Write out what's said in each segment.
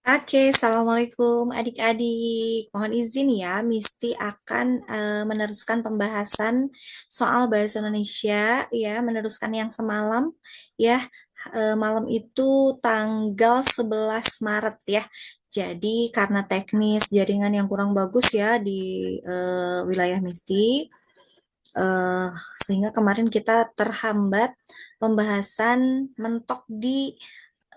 Oke, Assalamualaikum adik-adik. Mohon izin ya, Misti akan meneruskan pembahasan soal bahasa Indonesia, ya, meneruskan yang semalam, ya. Malam itu tanggal 11 Maret ya. Jadi karena teknis jaringan yang kurang bagus ya di wilayah Misti, eh, sehingga kemarin kita terhambat pembahasan mentok di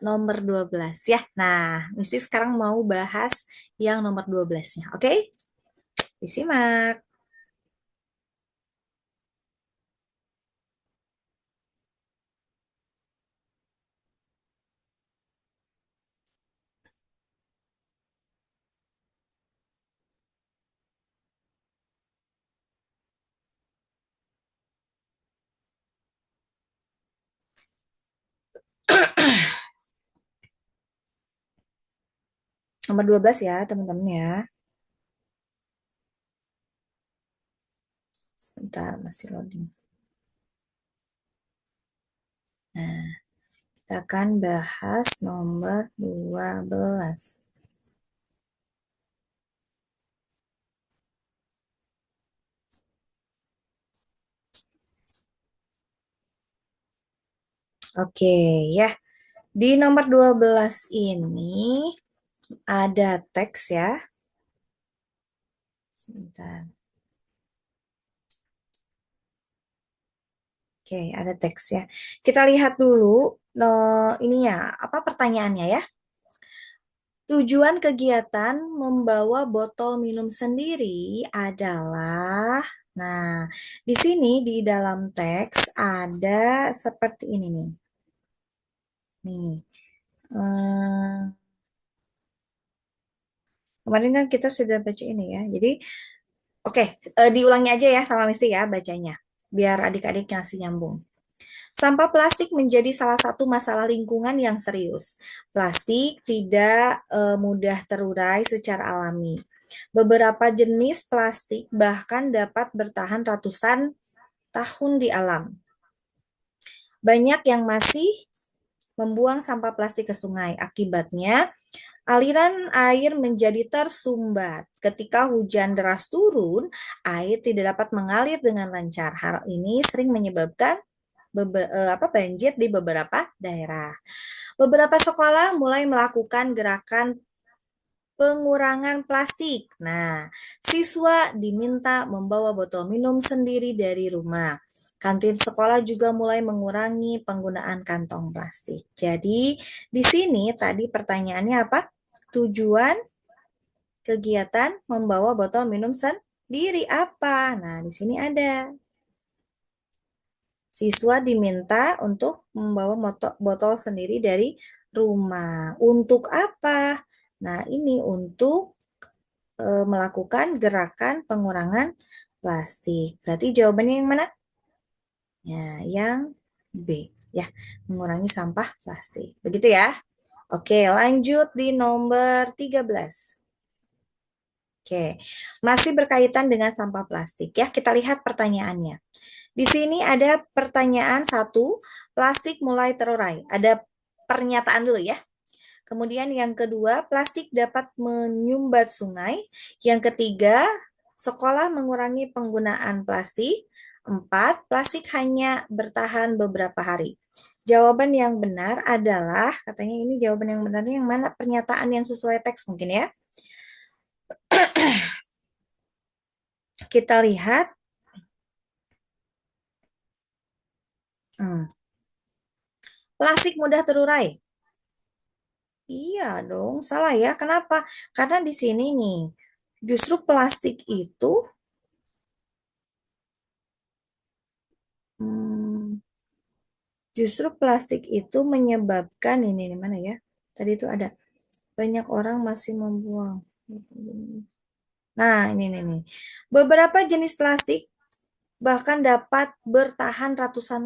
nomor 12 ya. Nah, Misi sekarang mau bahas yang nomor 12-nya. Oke? Disimak. Nomor 12 ya, teman-teman ya. Sebentar, masih loading. Nah, kita akan bahas nomor 12. Oke, ya. Di nomor 12 ini ada teks ya. Sebentar. Oke, ada teks ya. Kita lihat dulu no, ininya, apa pertanyaannya ya. Tujuan kegiatan membawa botol minum sendiri adalah, nah, di sini di dalam teks ada seperti ini nih. Nih, eh, kemarin kan kita sudah baca ini ya. Jadi, oke, diulangi aja ya sama Misti ya bacanya, biar adik-adik ngasih nyambung. Sampah plastik menjadi salah satu masalah lingkungan yang serius. Plastik tidak mudah terurai secara alami. Beberapa jenis plastik bahkan dapat bertahan ratusan tahun di alam. Banyak yang masih membuang sampah plastik ke sungai. Akibatnya, aliran air menjadi tersumbat. Ketika hujan deras turun, air tidak dapat mengalir dengan lancar. Hal ini sering menyebabkan banjir di beberapa daerah. Beberapa sekolah mulai melakukan gerakan pengurangan plastik. Nah, siswa diminta membawa botol minum sendiri dari rumah. Kantin sekolah juga mulai mengurangi penggunaan kantong plastik. Jadi, di sini tadi pertanyaannya apa? Tujuan kegiatan membawa botol minum sendiri apa? Nah, di sini ada. Siswa diminta untuk membawa botol sendiri dari rumah. Untuk apa? Nah, ini untuk melakukan gerakan pengurangan plastik. Berarti jawabannya yang mana? Ya, yang B. Ya, mengurangi sampah plastik. Begitu ya. Oke, lanjut di nomor 13. Oke, masih berkaitan dengan sampah plastik ya. Kita lihat pertanyaannya. Di sini ada pertanyaan satu, plastik mulai terurai. Ada pernyataan dulu ya. Kemudian yang kedua, plastik dapat menyumbat sungai. Yang ketiga, sekolah mengurangi penggunaan plastik. Empat, plastik hanya bertahan beberapa hari. Jawaban yang benar adalah, katanya ini jawaban yang benar yang mana pernyataan yang sesuai teks mungkin ya. Kita lihat. Hmm, Plastik mudah terurai. Iya dong, salah ya. Kenapa? Karena di sini nih, justru plastik itu hmm, justru plastik itu menyebabkan ini di mana ya? Tadi itu ada banyak orang masih membuang. Nah, ini nih. Beberapa jenis plastik bahkan dapat bertahan ratusan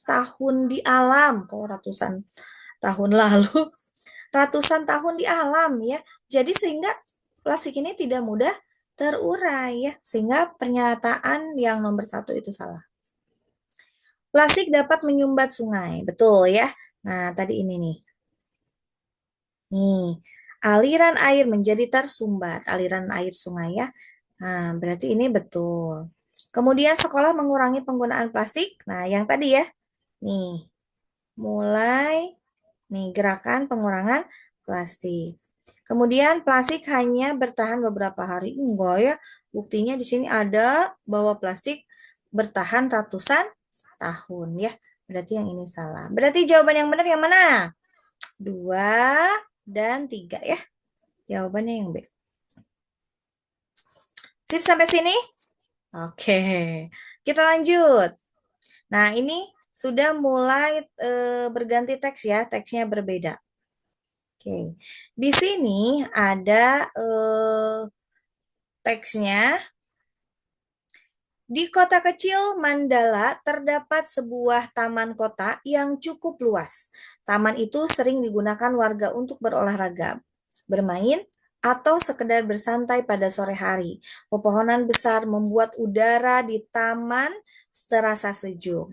tahun di alam. Kalau ratusan tahun lalu, ratusan tahun di alam ya. Jadi sehingga plastik ini tidak mudah terurai ya. Sehingga pernyataan yang nomor satu itu salah. Plastik dapat menyumbat sungai, betul ya. Nah, tadi ini nih. Nih, aliran air menjadi tersumbat, aliran air sungai ya. Nah, berarti ini betul. Kemudian sekolah mengurangi penggunaan plastik. Nah, yang tadi ya. Nih, mulai nih gerakan pengurangan plastik. Kemudian plastik hanya bertahan beberapa hari. Enggak ya. Buktinya di sini ada bahwa plastik bertahan ratusan tahun ya. Berarti yang ini salah. Berarti jawaban yang benar yang mana? 2 dan 3 ya. Jawabannya yang B. Sip sampai sini? Oke. Kita lanjut. Nah, ini sudah mulai berganti teks ya, teksnya berbeda. Oke. Di sini ada teksnya. Di kota kecil Mandala terdapat sebuah taman kota yang cukup luas. Taman itu sering digunakan warga untuk berolahraga, bermain, atau sekedar bersantai pada sore hari. Pepohonan besar membuat udara di taman terasa sejuk.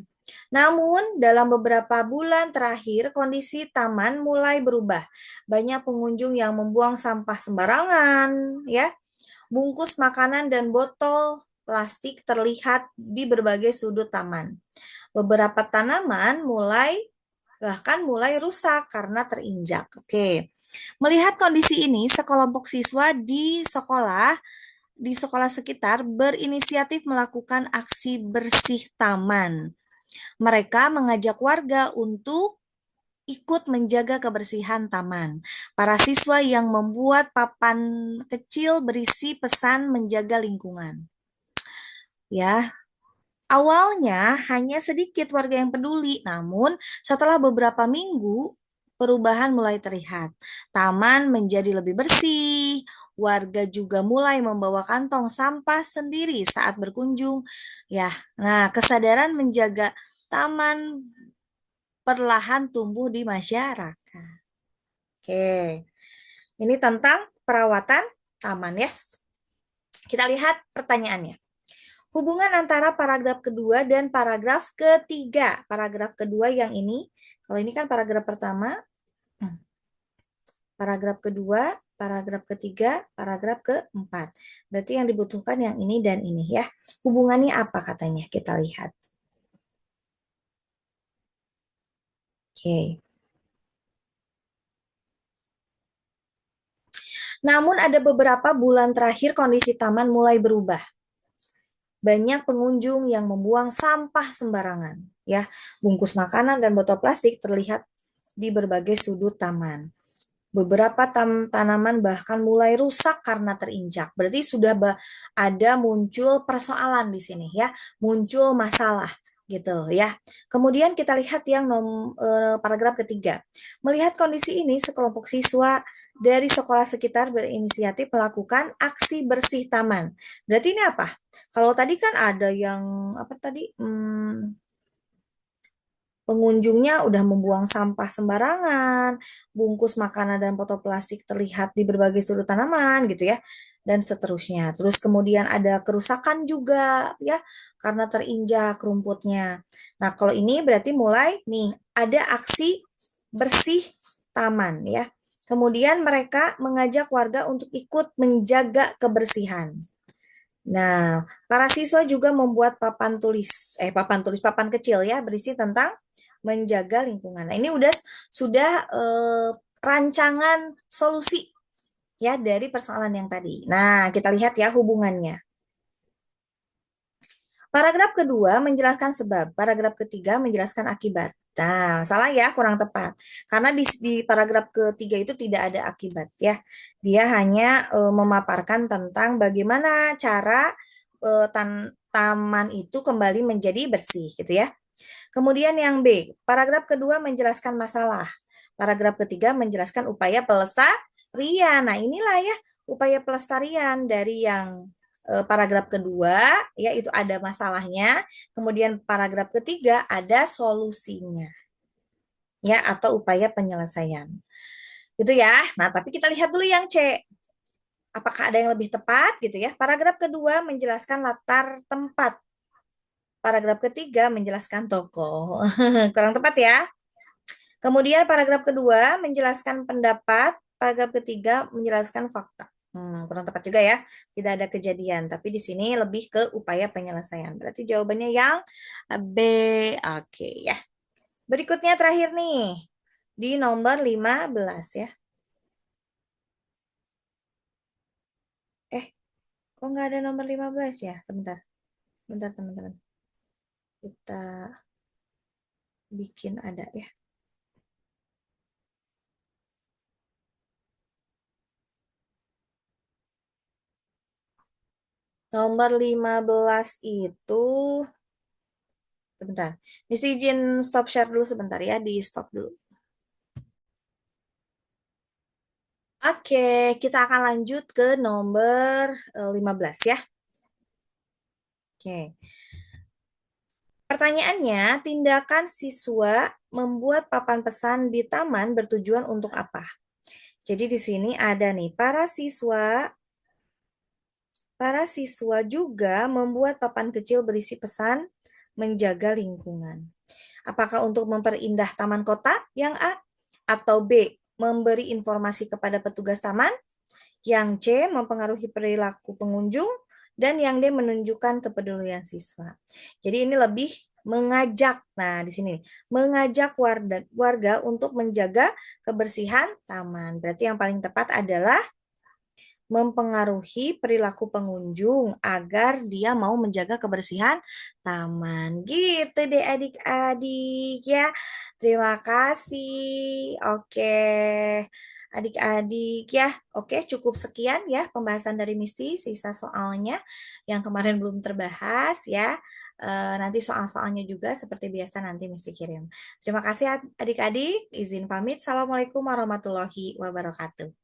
Namun, dalam beberapa bulan terakhir, kondisi taman mulai berubah. Banyak pengunjung yang membuang sampah sembarangan, ya, bungkus makanan dan botol plastik terlihat di berbagai sudut taman. Beberapa tanaman bahkan mulai rusak karena terinjak. Oke. Melihat kondisi ini, sekelompok siswa di sekolah sekitar berinisiatif melakukan aksi bersih taman. Mereka mengajak warga untuk ikut menjaga kebersihan taman. Para siswa yang membuat papan kecil berisi pesan menjaga lingkungan. Ya, awalnya hanya sedikit warga yang peduli, namun setelah beberapa minggu perubahan mulai terlihat. Taman menjadi lebih bersih, warga juga mulai membawa kantong sampah sendiri saat berkunjung. Ya, nah kesadaran menjaga taman perlahan tumbuh di masyarakat. Oke, ini tentang perawatan taman ya. Kita lihat pertanyaannya. Hubungan antara paragraf kedua dan paragraf ketiga. Paragraf kedua yang ini, kalau ini kan paragraf pertama, paragraf kedua, paragraf ketiga, paragraf keempat. Berarti yang dibutuhkan yang ini dan ini ya. Hubungannya apa katanya? Kita lihat. Oke. Namun ada beberapa bulan terakhir kondisi taman mulai berubah. Banyak pengunjung yang membuang sampah sembarangan, ya. Bungkus makanan dan botol plastik terlihat di berbagai sudut taman. Beberapa tanaman bahkan mulai rusak karena terinjak. Berarti sudah ada muncul persoalan di sini ya, muncul masalah gitu ya. Kemudian kita lihat yang paragraf ketiga. Melihat kondisi ini, sekelompok siswa dari sekolah sekitar berinisiatif melakukan aksi bersih taman. Berarti ini apa? Kalau tadi kan ada yang apa tadi? Pengunjungnya udah membuang sampah sembarangan, bungkus makanan dan botol plastik terlihat di berbagai sudut tanaman gitu ya, dan seterusnya. Terus kemudian ada kerusakan juga ya, karena terinjak rumputnya. Nah, kalau ini berarti mulai nih, ada aksi bersih taman ya. Kemudian mereka mengajak warga untuk ikut menjaga kebersihan. Nah, para siswa juga membuat papan kecil ya, berisi tentang menjaga lingkungan. Nah, ini sudah rancangan solusi ya dari persoalan yang tadi. Nah, kita lihat ya hubungannya. Paragraf kedua menjelaskan sebab, paragraf ketiga menjelaskan akibat. Nah, salah ya, kurang tepat. Karena di paragraf ketiga itu tidak ada akibat ya. Dia hanya memaparkan tentang bagaimana cara taman itu kembali menjadi bersih gitu ya. Kemudian yang B, paragraf kedua menjelaskan masalah. Paragraf ketiga menjelaskan upaya pelestarian. Nah, inilah ya upaya pelestarian dari yang paragraf kedua, yaitu ada masalahnya. Kemudian paragraf ketiga ada solusinya. Ya, atau upaya penyelesaian. Gitu ya. Nah, tapi kita lihat dulu yang C. Apakah ada yang lebih tepat gitu ya? Paragraf kedua menjelaskan latar tempat. Paragraf ketiga menjelaskan tokoh. Kurang tepat ya. Kemudian paragraf kedua menjelaskan pendapat, paragraf ketiga menjelaskan fakta. Kurang tepat juga ya. Tidak ada kejadian, tapi di sini lebih ke upaya penyelesaian. Berarti jawabannya yang B. Oke ya. Berikutnya terakhir nih. Di nomor 15 ya. Eh, kok nggak ada nomor 15 ya? Sebentar. Bentar teman-teman. Kita bikin ada ya. Nomor 15 itu, sebentar. Mesti izin stop share dulu sebentar ya, di stop dulu. Oke, kita akan lanjut ke nomor 15 ya. Oke. Pertanyaannya, tindakan siswa membuat papan pesan di taman bertujuan untuk apa? Jadi di sini ada nih, para siswa juga membuat papan kecil berisi pesan menjaga lingkungan. Apakah untuk memperindah taman kota yang A? Atau B, memberi informasi kepada petugas taman? Yang C, mempengaruhi perilaku pengunjung? Dan yang D, menunjukkan kepedulian siswa. Jadi ini lebih mengajak, nah di sini, mengajak warga untuk menjaga kebersihan taman. Berarti yang paling tepat adalah mempengaruhi perilaku pengunjung agar dia mau menjaga kebersihan taman. Gitu deh adik-adik ya. Terima kasih. Oke. Adik-adik ya. Oke, cukup sekian ya pembahasan dari Misti, sisa soalnya yang kemarin belum terbahas ya. Nanti soal-soalnya juga seperti biasa nanti Misti kirim. Terima kasih adik-adik. Izin pamit. Assalamualaikum warahmatullahi wabarakatuh.